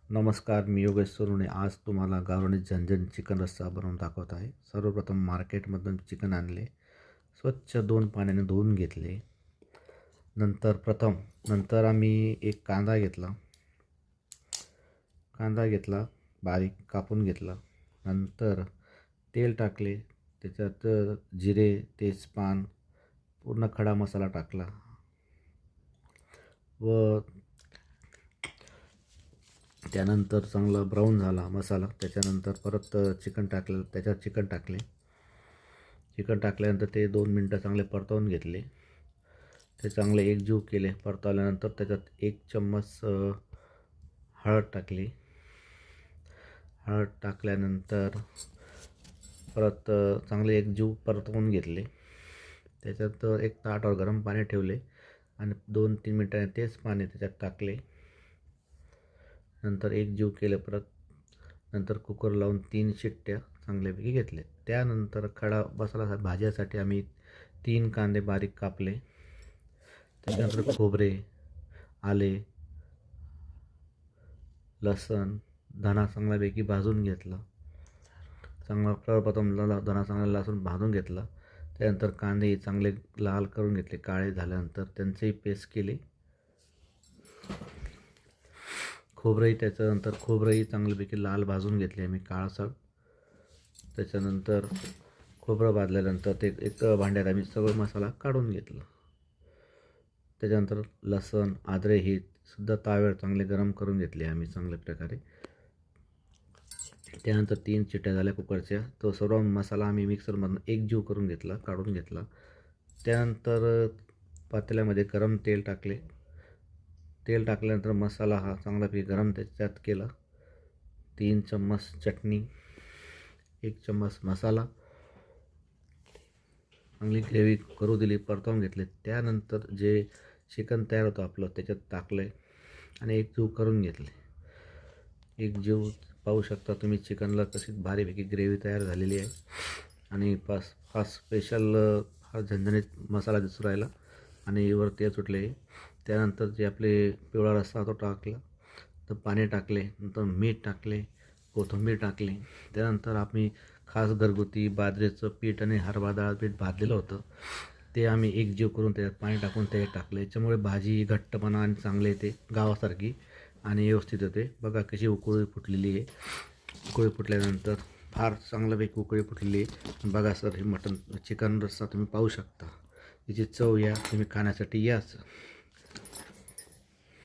नमस्कार, मी योगेश सोनवणे. आज तुम्हाला गावरानी झणझण चिकन रस्सा बनवून दाखवत आहे. सर्वप्रथम मार्केटमधून चिकन आणले, स्वच्छ 2 पाण्याने धुवून घेतले. नंतर आम्ही एक कांदा घेतला, बारीक कापून घेतला. नंतर तेल टाकले, त्याच्यात जिरे, तेजपान, पूर्ण खडा मसाला टाकला व त्यानंतर चांगला ब्राऊन झाला मसाला. त्याच्यानंतर परत चिकन टाकले. चिकन टाकल्यानंतर ते 2 मिनटं चांगले परतवून घेतले. ते चांगले एकजीव केले. परतवल्यानंतर त्याच्यात 1 चम्मच हळद टाकली. हळद टाकल्यानंतर परत चांगले एकजीव परतवून घेतले. त्याच्यात एक ताटावर गरम पाणी ठेवले आणि 2-3 मिनटांनी तेच पाणी त्याच्यात टाकले. नंतर एकजीव केले. नंतर कुकर लावून 3 शिट्ट्या चांगल्यापैकी घेतल्या. त्यानंतर खडा मसाला भाज्यासाठी आम्ही 3 कांदे बारीक कापले. त्याच्यानंतर खोबरे, आले, लसण, धणा चांगल्यापैकी भाजून घेतला. सर्वप्रथम धणा चांगला लसूण भाजून घेतला. त्यानंतर कांदे चांगले लाल करून घेतले. काळे झाल्यानंतर त्यांचीही पेस्ट केली. खोबरंही चांगल्यापैकी लाल भाजून घेतले आम्ही काळसर. त्याच्यानंतर खोबरं भाजल्यानंतर ते एक भांड्यात आम्ही सगळं मसाला काढून घेतला. त्याच्यानंतर लसण, आद्रे हे सुद्धा ताव्यावर चांगले गरम करून घेतले आम्ही चांगल्या प्रकारे. त्यानंतर 3 शिट्ट्या झाल्या कुकरच्या. तो सर्व मसाला आम्ही मिक्सरमधून एकजीव करून काढून घेतला. त्यानंतर पातेल्यामध्ये गरम तेल टाकले. तेल टाकल्यानंतर मसाला हा चांगल्यापैकी गरम त्याच्यात केला. 3 चम्मच चटणी, 1 चम्मच मसाला, चांगली ग्रेव्ही करू दिली, परतवून घेतले. त्यानंतर जे चिकन तयार होतं आपलं त्याच्यात टाकले आणि एकजीव करून घेतले. एकजीव पाहू शकता तुम्ही चिकनला कशी भारीपैकी ग्रेव्ही तयार झालेली आहे आणि हा स्पेशल हा झणझणीत मसाला दिसून राहिला आणि वर तेल सुटले. त्यानंतर जे आपले पिवळा रस्सा तो टाकला, तर पाणी टाकले, नंतर मीठ टाकले, कोथिंबीर टाकली. त्यानंतर आम्ही खास घरगुती बाजरीचं पीठ आणि हरभरा डाळ पीठ भाजलेलं होतं, ते आम्ही एकजीव करून त्याच्यात पाणी टाकून ते टाकले. याच्यामुळे भाजी घट्टपणा आणि चांगले येते गावासारखी आणि व्यवस्थित होते. बघा कशी उकळी फुटलेली आहे. उकळी फुटल्यानंतर फार चांगल्यापैकी उकळी फुटलेली आहे. बघा सर, हे चिकन रस्सा तुम्ही पाहू शकता. याची चव या, तुम्ही खाण्यासाठी याच.